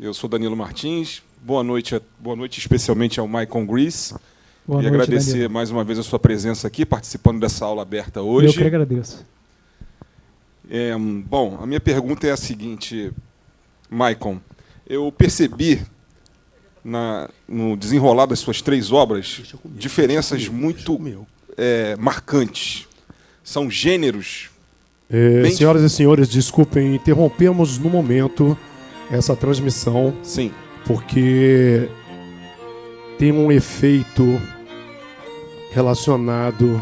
Eu sou Danilo Martins. Boa noite especialmente ao Michael Grease. Boa Queria noite, agradecer Danilo. mais uma vez a sua presença aqui, participando dessa aula aberta hoje. Eu que agradeço. Bom, a minha pergunta é a seguinte, Michael. Eu percebi, no desenrolar das suas 3 obras, diferenças muito marcantes. São gêneros... Senhoras e senhores, desculpem, interrompemos no momento essa transmissão. Sim. Porque tem um efeito relacionado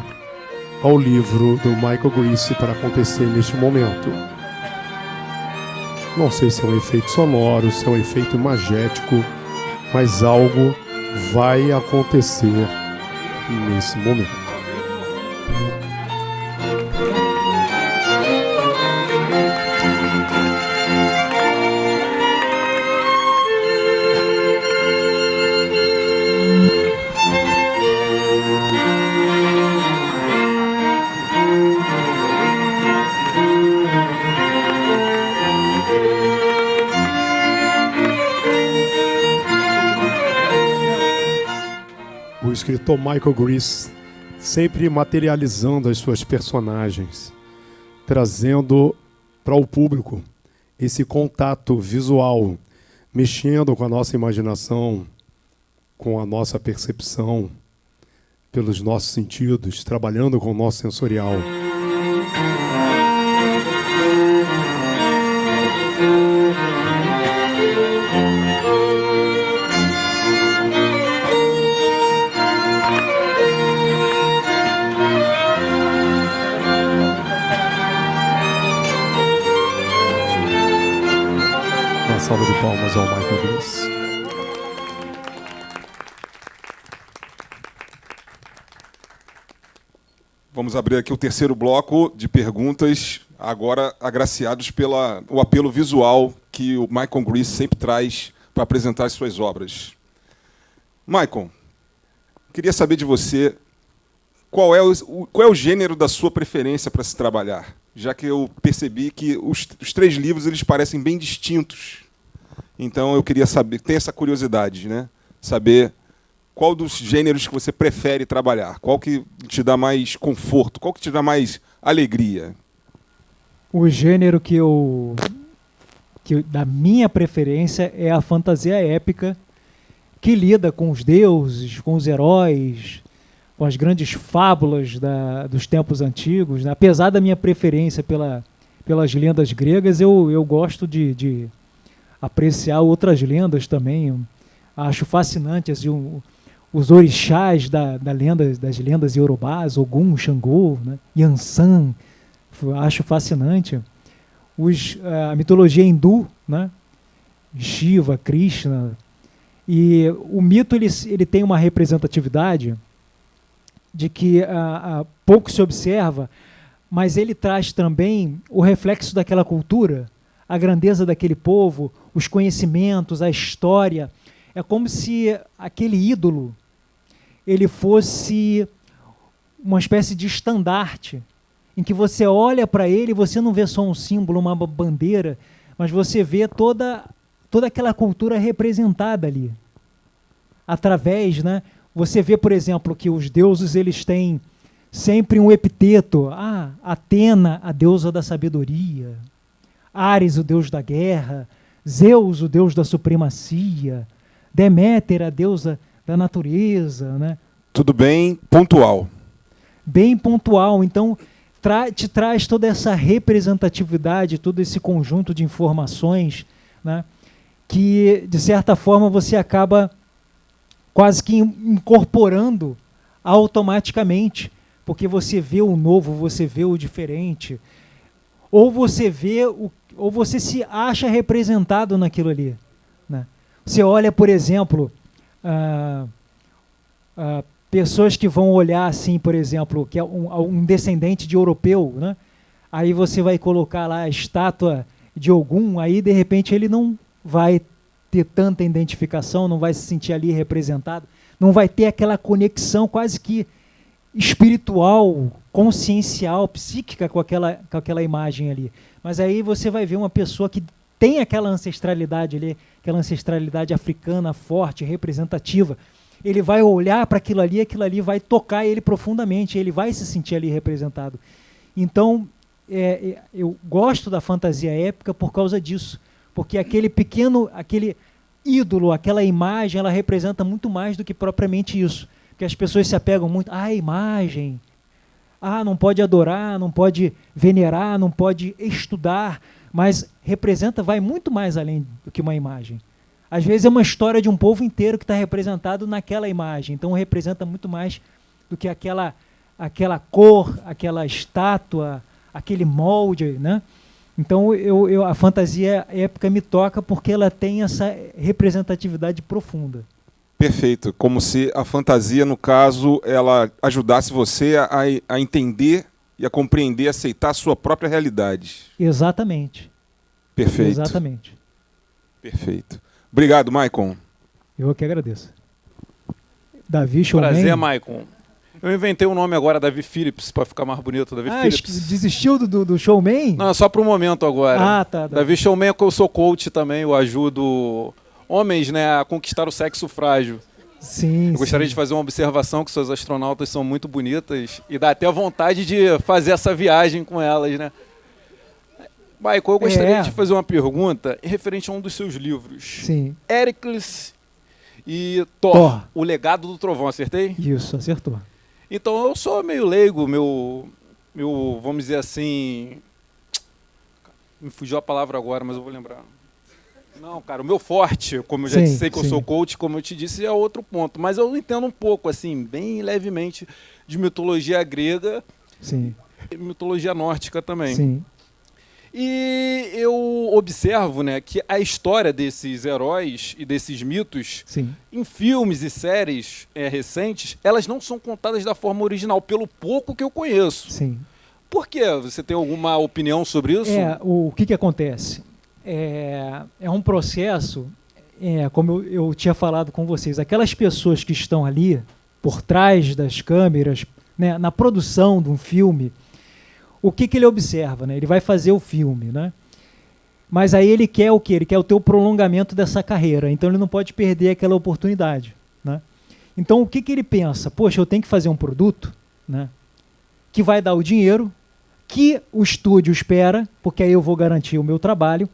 ao livro do Michael Grease para acontecer neste momento. Não sei se é um efeito sonoro, se é um efeito imagético, mas algo vai acontecer nesse momento. O escritor Michael Grease sempre materializando as suas personagens, trazendo para o público esse contato visual, mexendo com a nossa imaginação, com a nossa percepção, pelos nossos sentidos, trabalhando com o nosso sensorial. Uma salva de palmas ao Michael Grease. Vamos abrir aqui o terceiro bloco de perguntas, agora agraciados pelo apelo visual que o Michael Grease sempre traz para apresentar as suas obras. Michael, queria saber de você qual é o gênero da sua preferência para se trabalhar, já que eu percebi que os 3 livros eles parecem bem distintos. Então eu queria saber, tem essa curiosidade, né? Saber qual dos gêneros que você prefere trabalhar, qual que te dá mais conforto, qual que te dá mais alegria. O gênero que da minha preferência é a fantasia épica, que lida com os deuses, com os heróis, com as grandes fábulas dos tempos antigos, né? Apesar da minha preferência pelas lendas gregas, eu gosto de apreciar outras lendas também. Eu acho fascinante assim, os orixás das lendas iorubás, Ogum, Xangô, né? Yansan, acho fascinante. A mitologia hindu, né? Shiva, Krishna. E o mito ele tem uma representatividade de que pouco se observa, mas ele traz também o reflexo daquela cultura, a grandeza daquele povo, os conhecimentos, a história. É como se aquele ídolo ele fosse uma espécie de estandarte, em que você olha para ele e você não vê só um símbolo, uma bandeira, mas você vê toda aquela cultura representada ali. Através, né? Você vê, por exemplo, que os deuses eles têm sempre um epiteto. Atena, a deusa da sabedoria. Ares, o deus da guerra. Zeus, o deus da supremacia. Deméter, a deusa da natureza, né? Tudo bem pontual. Bem pontual. Então, te traz toda essa representatividade, todo esse conjunto de informações, né? Que, de certa forma, você acaba quase que incorporando automaticamente, porque você vê o novo, você vê o diferente, ou você se acha representado naquilo ali, né? Você olha, por exemplo, pessoas que vão olhar assim, por exemplo, que é um descendente de europeu, né? Aí você vai colocar lá a estátua de Ogum, aí de repente ele não vai ter tanta identificação, não vai se sentir ali representado, não vai ter aquela conexão quase que espiritual, consciencial, psíquica com aquela imagem ali. Mas aí você vai ver uma pessoa que tem aquela ancestralidade ali, aquela ancestralidade africana forte, representativa. Ele vai olhar para aquilo ali vai tocar ele profundamente, ele vai se sentir ali representado. Então, eu gosto da fantasia épica por causa disso, porque aquele ídolo, aquela imagem, ela representa muito mais do que propriamente isso. Porque as pessoas se apegam muito à imagem. Não pode adorar, não pode venerar, não pode estudar, mas vai muito mais além do que uma imagem. Às vezes é uma história de um povo inteiro que está representado naquela imagem, então representa muito mais do que aquela cor, aquela estátua, aquele molde, né? Então a fantasia épica me toca porque ela tem essa representatividade profunda. Perfeito. Como se a fantasia, no caso, ela ajudasse você a entender e a compreender, aceitar a sua própria realidade. Exatamente. Perfeito. Exatamente. Perfeito. Obrigado, Maicon. Eu que agradeço. Davi Showman. Prazer, Maicon. Eu inventei um nome agora, Davi Phillips, para ficar mais bonito. Davi Phillips. Desistiu do Showman? Não, é só para o momento agora. Tá. Davi Showman, eu sou coach também, eu ajudo homens, né, a conquistar o sexo frágil. Sim. Eu gostaria de fazer uma observação que suas astronautas são muito bonitas e dá até vontade de fazer essa viagem com elas, né? Maicon, eu gostaria de fazer uma pergunta referente a um dos seus livros. Sim. Hércules e Thor, O Legado do Trovão, acertei? Isso, acertou. Então eu sou meio leigo, meu, vamos dizer assim, me fugiu a palavra agora, mas eu vou lembrar. Não, cara, o meu forte, como eu já disse que eu sou coach, como eu te disse, é outro ponto. Mas eu entendo um pouco, assim, bem levemente, de mitologia grega e mitologia nórdica também. Sim. E eu observo, né, que a história desses heróis e desses mitos, em filmes e séries recentes, elas não são contadas da forma original, pelo pouco que eu conheço. Sim. Por quê? Você tem alguma opinião sobre isso? O que acontece? É um processo, como eu tinha falado com vocês, aquelas pessoas que estão ali, por trás das câmeras, né, na produção de um filme, o que ele observa, né? Ele vai fazer o filme, né? Mas aí ele quer o quê? Ele quer o teu prolongamento dessa carreira, então ele não pode perder aquela oportunidade, né? Então o que ele pensa? Poxa, eu tenho que fazer um produto, né, que vai dar o dinheiro, que o estúdio espera, porque aí eu vou garantir o meu trabalho,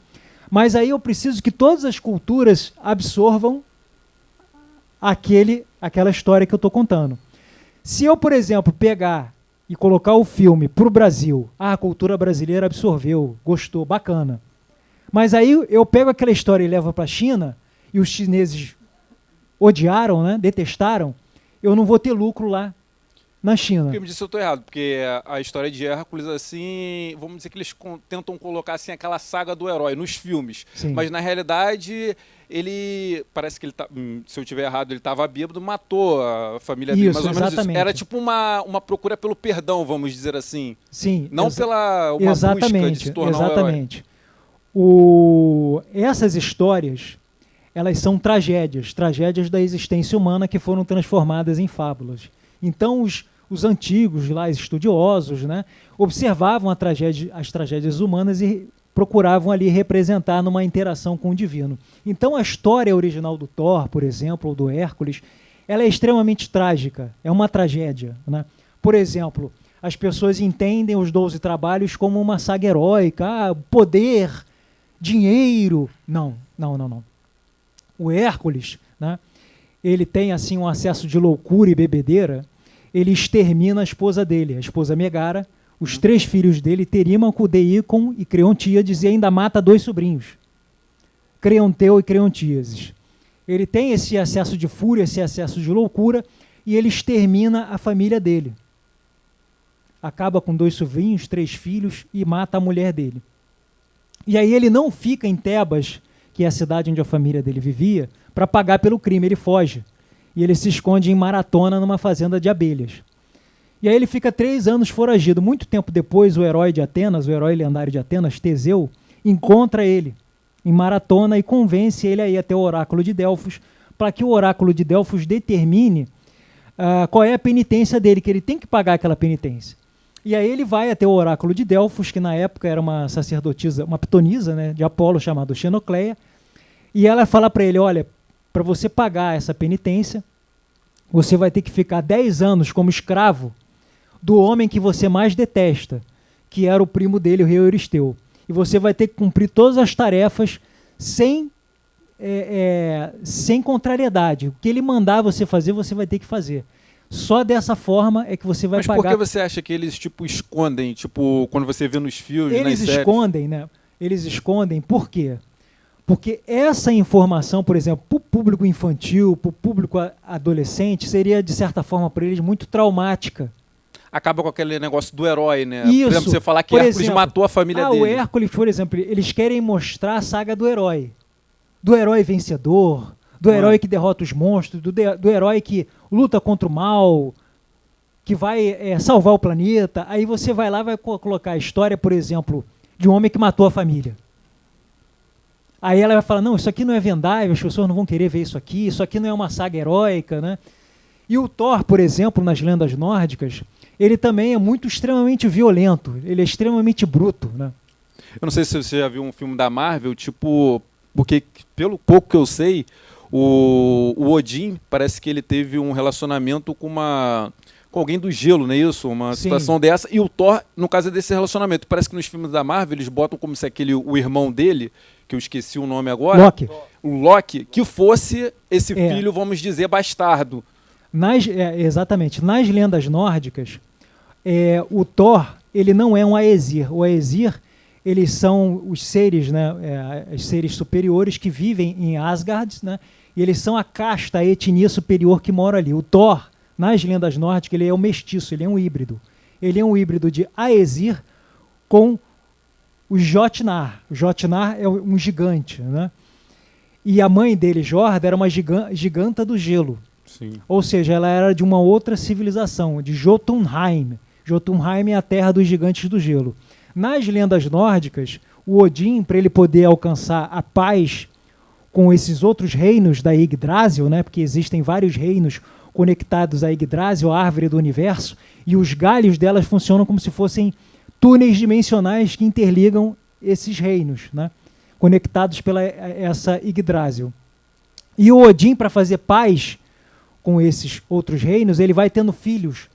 mas aí eu preciso que todas as culturas absorvam aquela história que eu estou contando. Se eu, por exemplo, pegar e colocar o filme para o Brasil, a cultura brasileira absorveu, gostou, bacana. Mas aí eu pego aquela história e levo para a China, e os chineses odiaram, né, detestaram, eu não vou ter lucro lá na China. Porque me disse eu estou errado, porque a história de Hércules, assim, vamos dizer que eles tentam colocar assim, aquela saga do herói nos filmes, mas na realidade ele, parece que ele se eu estiver errado, ele estava bêbado, matou a família dele, mais ou menos isso. Era tipo uma procura pelo perdão, vamos dizer assim. Sim. Não pela busca de se tornar um herói. Essas histórias, elas são tragédias da existência humana que foram transformadas em fábulas. Então os antigos lá, estudiosos, né, observavam as tragédias humanas e procuravam ali representar numa interação com o divino. Então a história original do Thor, por exemplo, ou do Hércules, ela é extremamente trágica, é uma tragédia, né? Por exemplo, as pessoas entendem os 12 trabalhos como uma saga heróica, poder, dinheiro. Não. O Hércules, né, ele tem assim um acesso de loucura e bebedeira, ele extermina a esposa dele, a esposa Megara, os 3 filhos dele, Terímaco, Deícon e Creontíades, e ainda mata 2 sobrinhos, Creonteu e Creontíases. Ele tem esse acesso de fúria, esse acesso de loucura, e ele extermina a família dele. Acaba com 2 sobrinhos, 3 filhos, e mata a mulher dele. E aí ele não fica em Tebas, que é a cidade onde a família dele vivia, para pagar pelo crime, ele foge. E ele se esconde em Maratona, numa fazenda de abelhas. E aí ele fica 3 anos foragido. Muito tempo depois, o herói de Atenas, o herói lendário de Atenas, Teseu, encontra ele em Maratona e convence ele a ir até o oráculo de Delfos, para que o oráculo de Delfos determine qual é a penitência dele, que ele tem que pagar aquela penitência. E aí ele vai até o oráculo de Delfos, que na época era uma sacerdotisa, uma pitonisa, né, de Apolo, chamada Xenocleia. E ela fala para ele, olha, para você pagar essa penitência, você vai ter que ficar 10 anos como escravo do homem que você mais detesta, que era o primo dele, o rei Euristeu. E você vai ter que cumprir todas as tarefas sem contrariedade. O que ele mandar você fazer, você vai ter que fazer. Só dessa forma é que você vai pagar. Mas por que você acha que eles escondem, quando você vê nos filmes, nas séries? Eles escondem, né? Eles escondem, por quê? Porque essa informação, por exemplo, para o público infantil, para o público adolescente, seria, de certa forma, para eles, muito traumática. Acaba com aquele negócio do herói, né? Isso. Por exemplo, você falar que Hércules matou a família dele. O Hércules, por exemplo, eles querem mostrar a saga do herói. Do herói vencedor, do herói que derrota os monstros, do herói que luta contra o mal, que vai salvar o planeta. Aí você vai lá e vai colocar a história, por exemplo, de um homem que matou a família. Aí ela vai falar, não, isso aqui não é vendável, as pessoas não vão querer ver isso aqui não é uma saga heróica, né? E o Thor, por exemplo, nas lendas nórdicas, ele também é extremamente violento, ele é extremamente bruto, né? Eu não sei se você já viu um filme da Marvel, porque pelo pouco que eu sei, o Odin parece que ele teve um relacionamento com alguém do gelo, não é isso? Uma situação dessa. E o Thor, no caso, é desse relacionamento. Parece que nos filmes da Marvel eles botam como se o irmão dele, que eu esqueci o nome agora, Loki. O Loki, que fosse esse filho, vamos dizer, bastardo. Exatamente. Nas lendas nórdicas, o Thor, ele não é um Aesir. O Aesir, eles são os seres, né, os seres superiores que vivem em Asgard, né, e eles são a casta, a etnia superior que mora ali. O Thor, nas lendas nórdicas, ele é um mestiço, ele é um híbrido. Ele é um híbrido de Aesir com o Jotnar. O Jotnar é um gigante, né? E a mãe dele, Jorda, era uma giganta do gelo. Sim. Ou seja, ela era de uma outra civilização, de Jotunheim. Jotunheim é a terra dos gigantes do gelo. Nas lendas nórdicas, o Odin, para ele poder alcançar a paz com esses outros reinos da Yggdrasil, né, porque existem vários reinos conectados à Yggdrasil, a árvore do universo, e os galhos delas funcionam como se fossem túneis dimensionais que interligam esses reinos, né, conectados pela essa Yggdrasil. E o Odin, para fazer paz com esses outros reinos, ele vai tendo filhos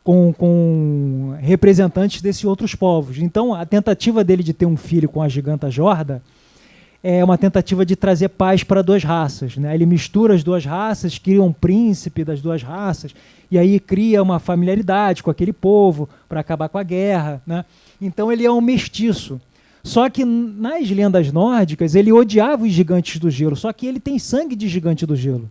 com representantes desses outros povos. Então, a tentativa dele de ter um filho com a giganta Jorda é uma tentativa de trazer paz para duas raças, né? Ele mistura as duas raças, cria um príncipe das duas raças, e aí cria uma familiaridade com aquele povo para acabar com a guerra, né? Então, ele é um mestiço. Só que nas lendas nórdicas, ele odiava os gigantes do gelo, só que ele tem sangue de gigante do gelo.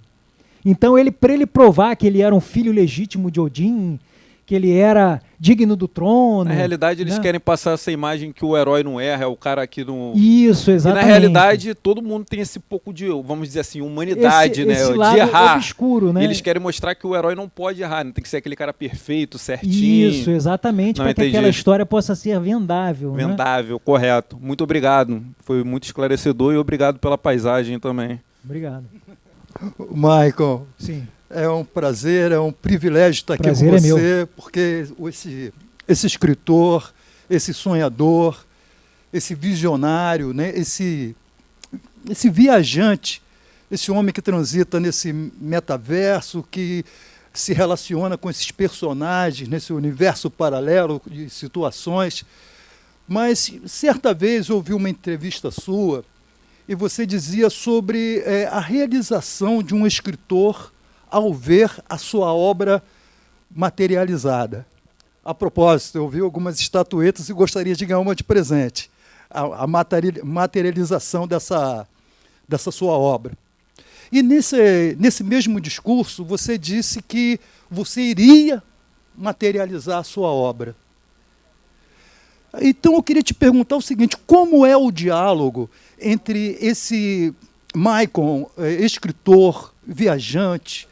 Então, para ele provar que ele era um filho legítimo de Odin, que ele era digno do trono. Na realidade, eles querem passar essa imagem que o herói não erra, é o cara que não... Isso, exatamente. E na realidade, todo mundo tem esse pouco de, vamos dizer assim, humanidade, né? Esse lado de errar. obscuro, né? E eles querem mostrar que o herói não pode errar, não tem que ser aquele cara perfeito, certinho. Isso, exatamente, para que aquela história possa ser vendável. Vendável, né? Correto. Muito obrigado. Foi muito esclarecedor e obrigado pela paisagem também. Obrigado. Michael. Sim. É um prazer, é um privilégio estar aqui com você, porque esse escritor, esse sonhador, esse visionário, né, esse viajante, esse homem que transita nesse metaverso, que se relaciona com esses personagens, nesse universo paralelo de situações. Mas, certa vez, ouvi uma entrevista sua e você dizia sobre a realização de um escritor ao ver a sua obra materializada. A propósito, eu vi algumas estatuetas e gostaria de ganhar uma de presente. A materialização dessa sua obra. E nesse mesmo discurso, você disse que você iria materializar a sua obra. Então, eu queria te perguntar o seguinte, como é o diálogo entre esse Michael, escritor, viajante,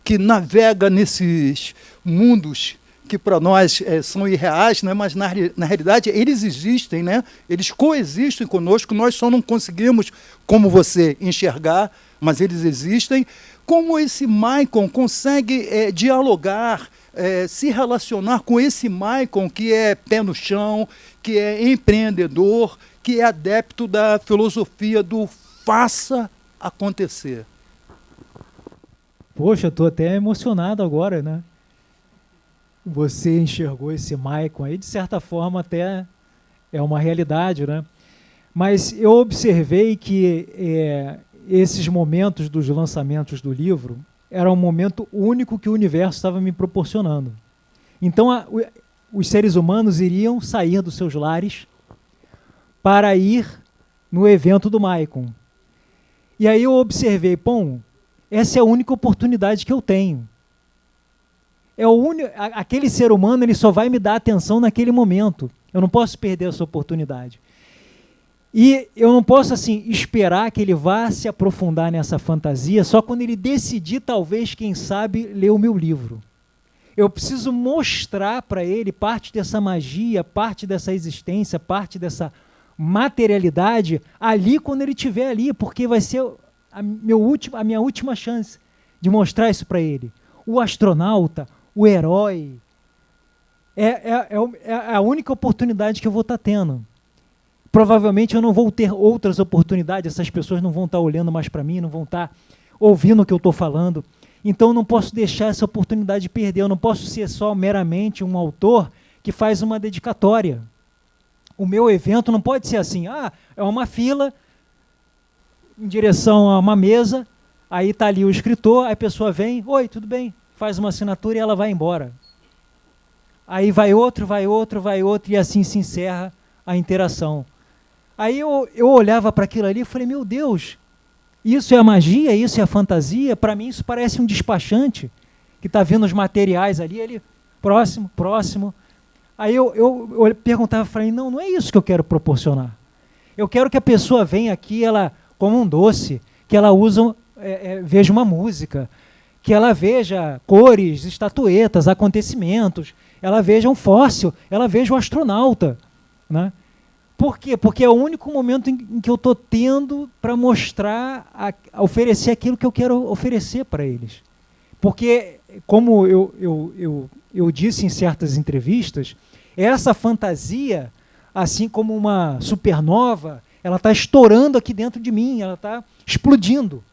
que navega nesses mundos que para nós são irreais, né? Mas na realidade eles existem, né? Eles coexistem conosco, nós só não conseguimos, como você, enxergar, mas eles existem. Como esse Michael consegue dialogar, se relacionar com esse Michael que é pé no chão, que é empreendedor, que é adepto da filosofia do faça acontecer? Poxa, eu tô até emocionado agora, né? Você enxergou esse Maicon aí, de certa forma até é uma realidade, né? Mas eu observei que esses momentos dos lançamentos do livro era um momento único que o universo estava me proporcionando. Então, os seres humanos iriam sair dos seus lares para ir no evento do Maicon. E aí eu observei, bom, essa é a única oportunidade que eu tenho. Aquele ser humano ele só vai me dar atenção naquele momento. Eu não posso perder essa oportunidade. E eu não posso assim esperar que ele vá se aprofundar nessa fantasia só quando ele decidir, talvez, quem sabe, ler o meu livro. Eu preciso mostrar para ele parte dessa magia, parte dessa existência, parte dessa materialidade ali quando ele estiver ali, porque vai ser a minha última chance de mostrar isso para ele. O astronauta, o herói, é a única oportunidade que eu vou estar tendo. Provavelmente eu não vou ter outras oportunidades, essas pessoas não vão estar olhando mais para mim, não vão estar ouvindo o que eu estou falando. Então eu não posso deixar essa oportunidade de perder, eu não posso ser só meramente um autor que faz uma dedicatória. O meu evento não pode ser assim, é uma fila em direção a uma mesa, aí está ali o escritor, aí a pessoa vem, oi, tudo bem, faz uma assinatura e ela vai embora. Aí vai outro, e assim se encerra a interação. Aí eu olhava para aquilo ali e falei, meu Deus, isso é a magia, isso é a fantasia? Para mim isso parece um despachante que está vendo os materiais ali, ele, próximo. Aí eu perguntava, falei, não é isso que eu quero proporcionar. Eu quero que a pessoa venha aqui, ela como um doce, que ela veja uma música, que ela veja cores, estatuetas, acontecimentos, ela veja um fóssil, ela veja o astronauta, né? Por quê? Porque é o único momento em que eu estou tendo para mostrar, oferecer aquilo que eu quero oferecer para eles. Porque, como eu disse em certas entrevistas, essa fantasia, assim como uma supernova, ela está estourando aqui dentro de mim, ela está explodindo.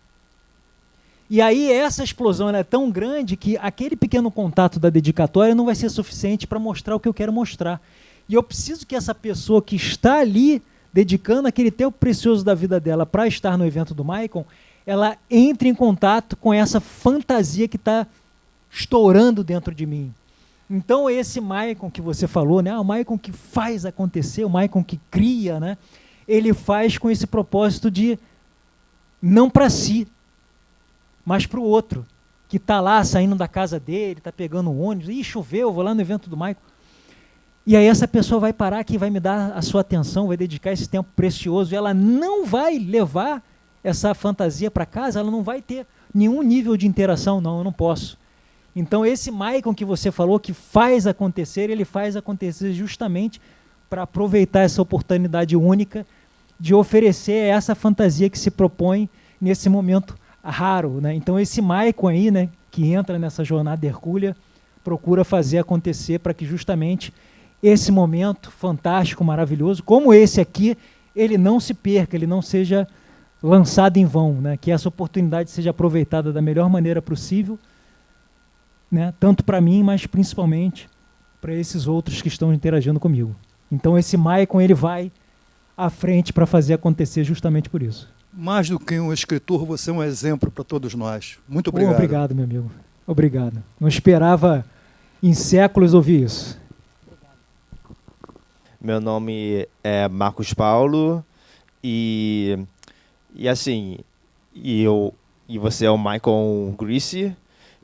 E aí essa explosão é tão grande que aquele pequeno contato da dedicatória não vai ser suficiente para mostrar o que eu quero mostrar. E eu preciso que essa pessoa que está ali, dedicando aquele tempo precioso da vida dela para estar no evento do Maicon, ela entre em contato com essa fantasia que está estourando dentro de mim. Então esse Maicon que você falou, né? O Maicon que faz acontecer, o Maicon que cria, né? Ele faz com esse propósito de, não para si, mas para o outro, que está lá saindo da casa dele, está pegando um ônibus, choveu, vou lá no evento do Maicon. E aí essa pessoa vai parar aqui, vai me dar a sua atenção, vai dedicar esse tempo precioso, e ela não vai levar essa fantasia para casa, ela não vai ter nenhum nível de interação, não, eu não posso. Então esse Maicon que você falou, que faz acontecer, ele faz acontecer justamente para aproveitar essa oportunidade única de oferecer essa fantasia que se propõe nesse momento raro, né? Então esse Maicon aí, né, que entra nessa jornada hercúlea, procura fazer acontecer para que justamente esse momento fantástico, maravilhoso, como esse aqui, ele não se perca, ele não seja lançado em vão, né? Que essa oportunidade seja aproveitada da melhor maneira possível, né? Tanto para mim, mas principalmente para esses outros que estão interagindo comigo. Então esse Maicon, ele vai à frente para fazer acontecer justamente por isso. Mais do que um escritor, você é um exemplo para todos nós. Muito obrigado. Obrigado, meu amigo. Obrigado. Não esperava em séculos ouvir isso. Meu nome é Marcos Paulo e você é o Michael Greasy,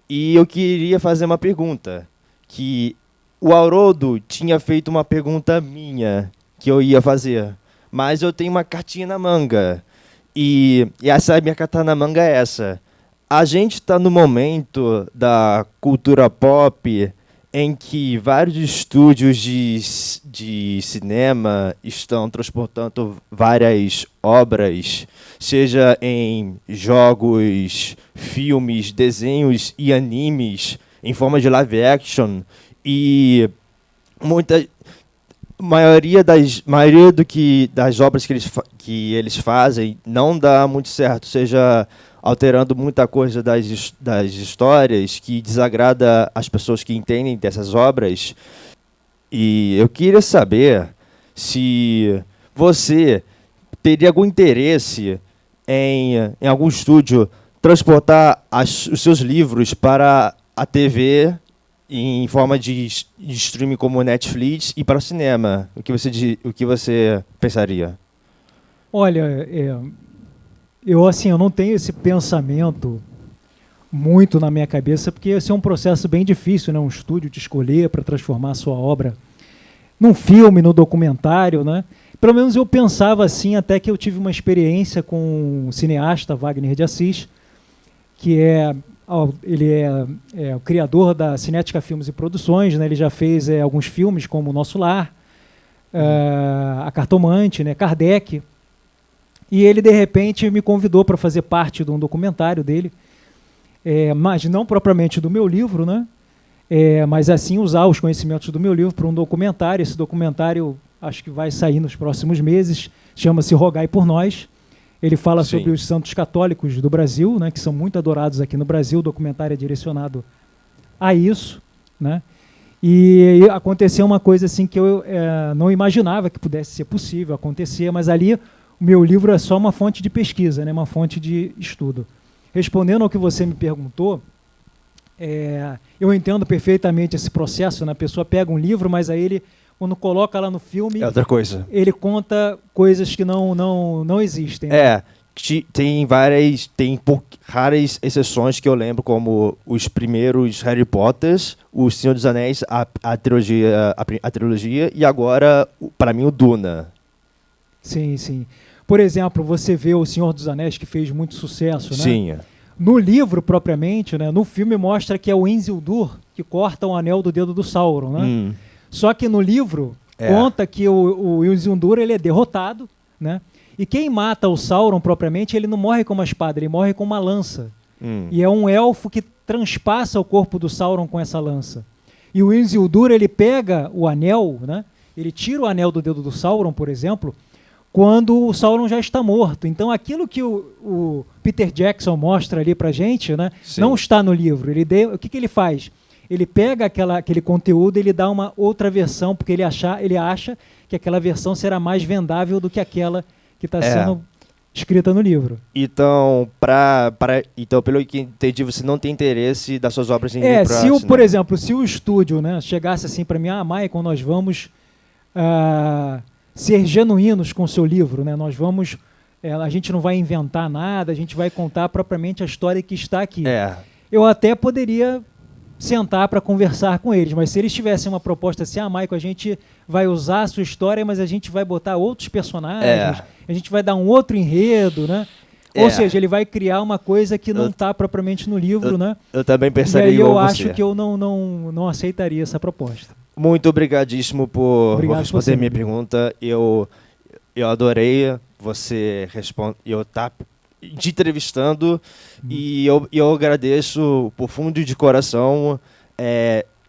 e eu queria fazer uma pergunta, que o Haroldo tinha feito uma pergunta minha que eu ia fazer, mas eu tenho uma cartinha na manga, e essa minha carta na manga é essa. A gente está no momento da cultura pop em que vários estúdios de cinema estão transportando várias obras, seja em jogos, filmes, desenhos e animes, em forma de live action, e maioria das obras que eles fazem não dá muito certo, seja alterando muita coisa das histórias que desagrada as pessoas que entendem dessas obras. E eu queria saber se você teria algum interesse em algum estúdio transportar os seus livros para a TV em forma de streaming como Netflix e para o cinema. O que você pensaria? Olha, eu não tenho esse pensamento muito na minha cabeça, porque esse é um processo bem difícil, né? Um estúdio de escolher para transformar a sua obra num filme, no documentário, né? Pelo menos eu pensava assim, até que eu tive uma experiência com o cineasta Wagner de Assis, que ele é o criador da Cinética Filmes e Produções, né? Ele já fez alguns filmes como O Nosso Lar, A Cartomante, né? Kardec. E ele, de repente, me convidou para fazer parte de um documentário dele, mas não propriamente do meu livro, né? Mas assim usar os conhecimentos do meu livro para um documentário. Esse documentário acho que vai sair nos próximos meses, chama-se Rogai por Nós. Ele fala sobre os santos católicos do Brasil, né, que são muito adorados aqui no Brasil. O documentário é direcionado a isso, né? E aconteceu uma coisa assim que eu não imaginava que pudesse ser possível acontecer, mas ali o meu livro é só uma fonte de pesquisa, né, uma fonte de estudo. Respondendo ao que você me perguntou, eu entendo perfeitamente esse processo, né? A pessoa pega um livro, mas aí ele, quando coloca lá no filme, é outra coisa. Ele conta coisas que não existem. Né? Tem raras exceções que eu lembro, como os primeiros Harry Potters, o Senhor dos Anéis, a trilogia, e agora, para mim, o Duna. Sim, sim. Por exemplo, você vê o Senhor dos Anéis, que fez muito sucesso, né? Sim. No livro, propriamente, né, no filme mostra que é o Isildur que corta o anel do dedo do Sauron, né? Só que no livro conta que o Isildur ele é derrotado, né? E quem mata o Sauron propriamente, ele não morre com uma espada, ele morre com uma lança. E é um elfo que transpassa o corpo do Sauron com essa lança. E o Isildur, ele pega o anel, né? Ele tira o anel do dedo do Sauron, por exemplo, quando o Sauron já está morto. Então aquilo que o Peter Jackson mostra ali pra gente, né, não está no livro. O que ele faz? Ele pega aquele conteúdo e ele dá uma outra versão, porque ele acha que aquela versão será mais vendável do que aquela que está sendo escrita no livro. Então, então, pelo que entendi, você não tem interesse das suas obras em livro. Por exemplo, se o estúdio, né, chegasse assim para mim, Maicon, nós vamos ser genuínos com o seu livro, né? Nós vamos, a gente não vai inventar nada, a gente vai contar propriamente a história que está aqui. Eu até poderia sentar para conversar com eles, mas se eles tivessem uma proposta assim, Maicon, a gente vai usar a sua história, mas a gente vai botar outros personagens, a gente vai dar um outro enredo, né? Ou seja, ele vai criar uma coisa que não está propriamente no livro, né? Eu também pensaria igual você. E aí eu acho que eu não aceitaria essa proposta. Muito obrigadíssimo por responder minha pergunta. Eu adorei você eu estar te entrevistando e eu agradeço por fundo de coração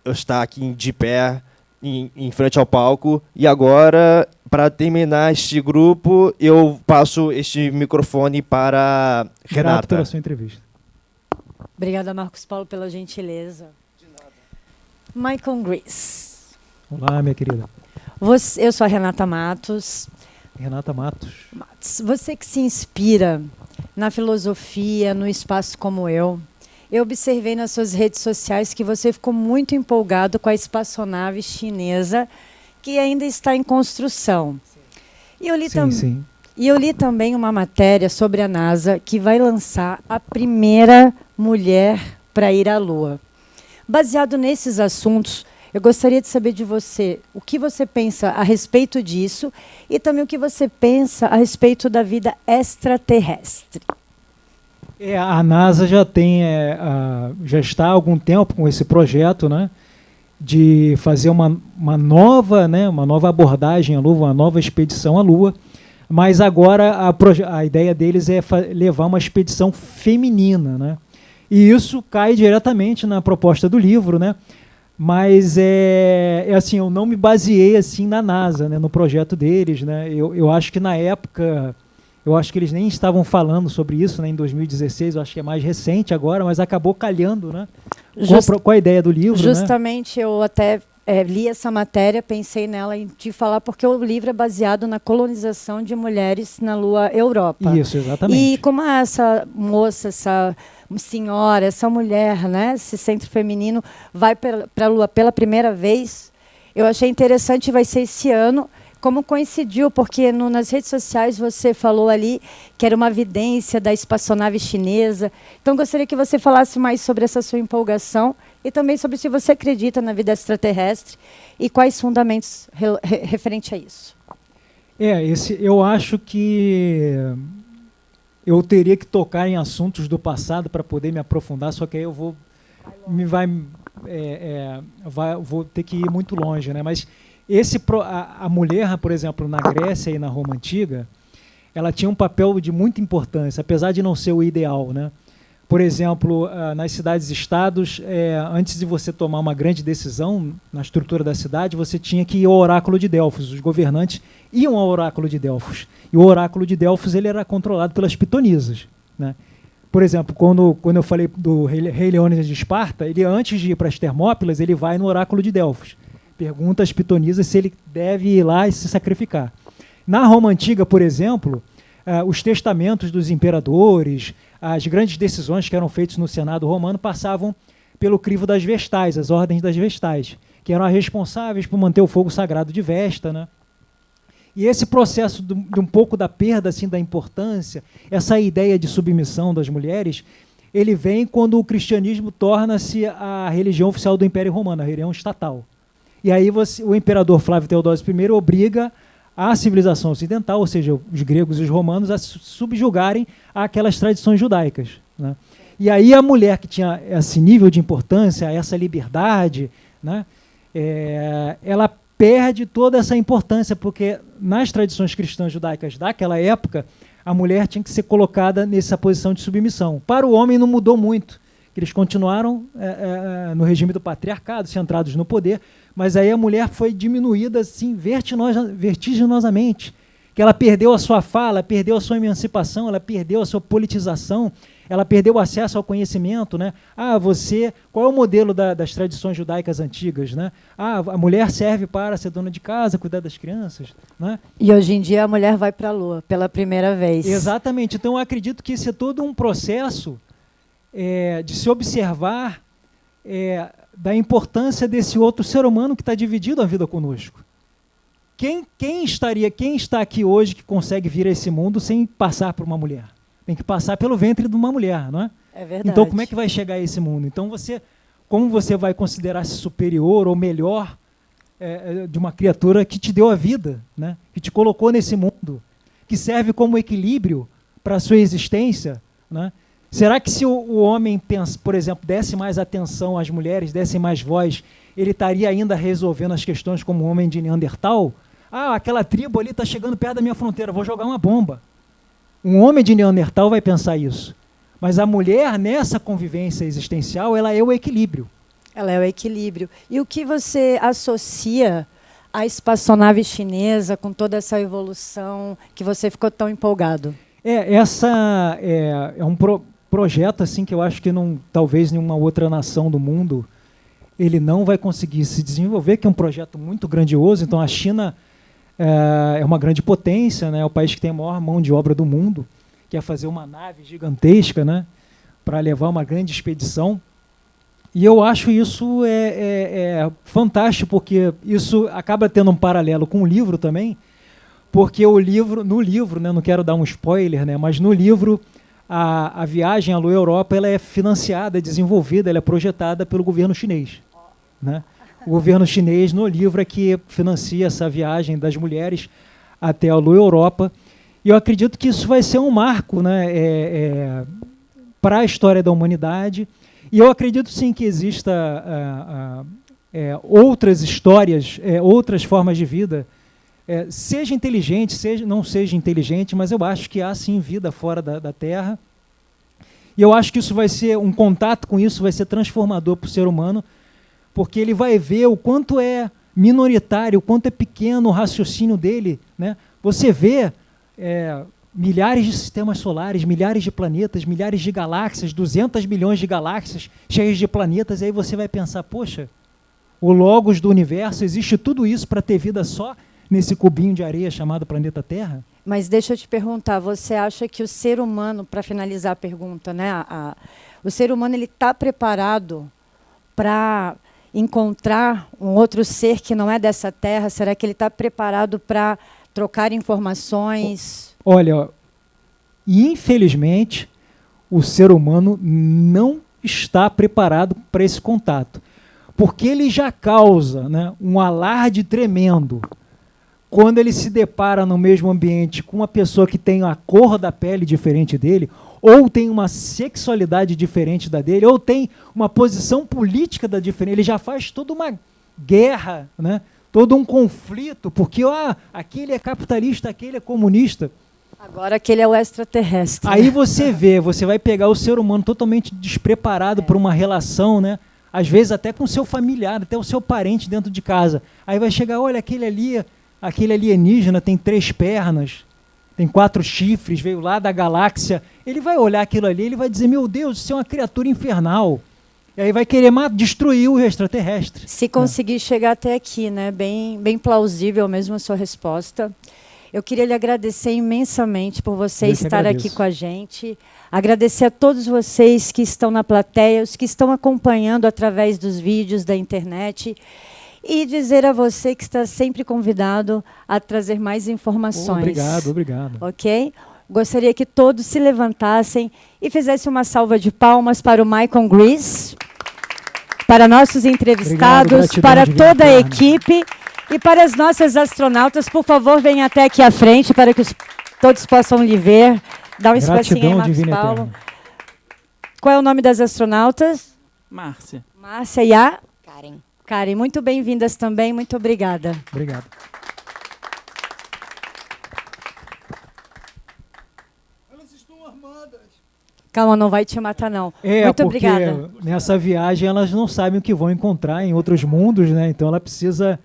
eu estar aqui de pé em frente ao palco. E agora, para terminar este grupo, eu passo este microfone para Renata. Grato pela sua entrevista. Obrigada, Marcos Paulo, pela gentileza. De nada. Maicon Gris. Olá, minha querida. Eu sou a Renata Matos. Renata Matos. Você que se inspira na filosofia, no espaço como eu observei nas suas redes sociais que você ficou muito empolgado com a espaçonave chinesa que ainda está em construção. E eu li também uma matéria sobre a NASA que vai lançar a primeira mulher para ir à Lua. Baseado nesses assuntos, eu gostaria de saber de você o que você pensa a respeito disso e também o que você pensa a respeito da vida extraterrestre. A NASA já está há algum tempo com esse projeto, né, de fazer uma nova abordagem à Lua, uma nova expedição à Lua, mas agora a ideia deles é levar uma expedição feminina, né? E isso cai diretamente na proposta do livro, né? Mas assim, eu não me baseei assim na NASA, né, no projeto deles, né? Eu acho que na época, eu acho que eles nem estavam falando sobre isso, né, em 2016, eu acho que é mais recente agora, mas acabou calhando, né, com a ideia do livro. Justamente, né? Eu até li essa matéria, pensei nela em te falar, porque o livro é baseado na colonização de mulheres na Lua Europa. Isso, exatamente. E como essa moça, essa senhora, essa mulher, né, esse centro feminino vai para a Lua pela primeira vez, eu achei interessante, vai ser esse ano, como coincidiu, porque nas redes sociais você falou ali que era uma evidência da espaçonave chinesa. Então, gostaria que você falasse mais sobre essa sua empolgação e também sobre se você acredita na vida extraterrestre e quais fundamentos referente a isso. Eu acho que eu teria que tocar em assuntos do passado para poder me aprofundar, só que aí eu vou ter que ir muito longe, né? Mas a mulher, por exemplo, na Grécia e na Roma Antiga, ela tinha um papel de muita importância, apesar de não ser o ideal, né? Por exemplo, nas cidades-estados, antes de você tomar uma grande decisão na estrutura da cidade, você tinha que ir ao oráculo de Delfos. Os governantes iam ao oráculo de Delfos. E o oráculo de Delfos ele era controlado pelas pitonisas, né? Por exemplo, quando eu falei do rei Leônidas de Esparta, ele, antes de ir para as Termópilas, ele vai no oráculo de Delfos. Pergunta às pitonisas se ele deve ir lá e se sacrificar. Na Roma Antiga, por exemplo, os testamentos dos imperadores, as grandes decisões que eram feitas no Senado romano passavam pelo crivo das Vestais, as ordens das Vestais, que eram as responsáveis por manter o fogo sagrado de Vesta, né? E esse processo de um pouco da perda assim, da importância, essa ideia de submissão das mulheres, ele vem quando o cristianismo torna-se a religião oficial do Império Romano, a religião estatal. E aí o imperador Flávio Teodósio I obriga a civilização ocidental, ou seja, os gregos e os romanos, a subjugarem aquelas tradições judaicas, né? E aí a mulher que tinha esse nível de importância, essa liberdade, né, ela perde toda essa importância, porque nas tradições cristãs judaicas daquela época, a mulher tinha que ser colocada nessa posição de submissão. Para o homem não mudou muito, eles continuaram no regime do patriarcado, centrados no poder, mas aí a mulher foi diminuída assim, vertiginosamente, que ela perdeu a sua fala, perdeu a sua emancipação, ela perdeu a sua politização, ela perdeu o acesso ao conhecimento, né? Qual é o modelo das tradições judaicas antigas, né? A mulher serve para ser dona de casa, cuidar das crianças, né? E hoje em dia a mulher vai para a Lua pela primeira vez. Exatamente. Então eu acredito que esse é todo um processo de se observar da importância desse outro ser humano que está dividido a vida conosco. Quem está aqui hoje que consegue vir a esse mundo sem passar por uma mulher? Tem que passar pelo ventre de uma mulher, não é? É verdade. Então, como é que vai chegar a esse mundo? Então, como você vai considerar-se superior ou melhor de uma criatura que te deu a vida, né? Que te colocou nesse mundo, que serve como equilíbrio para a sua existência, né? Será que se o homem, por exemplo, desse mais atenção às mulheres, desse mais voz, ele estaria ainda resolvendo as questões como o homem de Neandertal? Aquela tribo ali está chegando perto da minha fronteira, vou jogar uma bomba. Um homem de Neandertal vai pensar isso. Mas a mulher, nessa convivência existencial, ela é o equilíbrio. Ela é o equilíbrio. E o que você associa à espaçonave chinesa com toda essa evolução que você ficou tão empolgado? Essa é um projeto assim que eu acho que talvez nenhuma outra nação do mundo ele não vai conseguir se desenvolver, que é um projeto muito grandioso. Então a China é uma grande potência, né? É o país que tem a maior mão de obra do mundo, que é fazer uma nave gigantesca, né? Para levar uma grande expedição. E eu acho isso fantástico, porque isso acaba tendo um paralelo com o livro também, porque no livro, né, não quero dar um spoiler, né, mas no livro a viagem à Lua Europa ela é financiada, desenvolvida, ela é projetada pelo governo chinês, né? O governo chinês no livro é que financia essa viagem das mulheres até a Lua Europa. E eu acredito que isso vai ser um marco, né, para a história da humanidade. E eu acredito sim que exista outras histórias, outras formas de vida, seja inteligente, não seja inteligente, mas eu acho que há sim vida fora da Terra. E eu acho que isso vai ser, um contato com isso vai ser transformador para o ser humano, porque ele vai ver o quanto é minoritário, o quanto é pequeno o raciocínio dele, né? Você vê milhares de sistemas solares, milhares de planetas, milhares de galáxias, 200 milhões de galáxias cheias de planetas, e aí você vai pensar, poxa, o logos do universo, existe tudo isso para ter vida só nesse cubinho de areia chamado planeta Terra? Mas deixa eu te perguntar, você acha que o ser humano, para finalizar a pergunta, né, o ser humano ele está preparado para encontrar um outro ser que não é dessa Terra? Será que ele está preparado para trocar informações? Olha, infelizmente, o ser humano não está preparado para esse contato, porque ele já causa, né, um alarde tremendo quando ele se depara no mesmo ambiente com uma pessoa que tem a cor da pele diferente dele, ou tem uma sexualidade diferente da dele, ou tem uma posição política da diferente. Ele já faz toda uma guerra, né? Todo um conflito, porque aquele é capitalista, aquele é comunista. Agora aquele é o extraterrestre. Aí você vai pegar o ser humano totalmente despreparado para uma relação, né? Às vezes até com o seu familiar, até o seu parente dentro de casa. Aí vai chegar, olha, aquele alienígena tem 3 pernas, tem 4 chifres, veio lá da galáxia. Ele vai olhar aquilo ali, ele vai dizer, meu Deus, isso é uma criatura infernal. E aí vai querer destruir o extraterrestre. Se conseguir chegar até aqui, né? Bem plausível mesmo a sua resposta. Eu queria lhe agradecer imensamente por você estar aqui com a gente. Agradecer a todos vocês que estão na plateia, os que estão acompanhando através dos vídeos da internet. E dizer a você que está sempre convidado a trazer mais informações. Obrigado. Ok? Gostaria que todos se levantassem e fizessem uma salva de palmas para o Michael Grease, para nossos entrevistados, para toda a equipe e para as nossas astronautas. Por favor, venham até aqui à frente para que todos possam lhe ver. Dá um espacinho aí, Marcos Paulo. Qual é o nome das astronautas? Márcia. Márcia e a? Karen. Karen, muito bem-vindas também. Muito obrigada. Obrigado. Calma, não vai te matar, não. Muito obrigada. Nessa viagem elas não sabem o que vão encontrar em outros mundos, né? Então ela precisa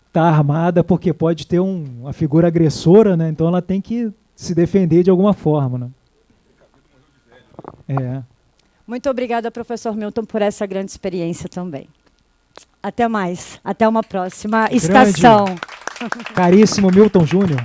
estar armada, porque pode ter uma figura agressora, né? Então ela tem que se defender de alguma forma, né? Muito obrigada, professor Milton, por essa grande experiência também. Até mais. Até uma próxima estação. Caríssimo Milton Júnior.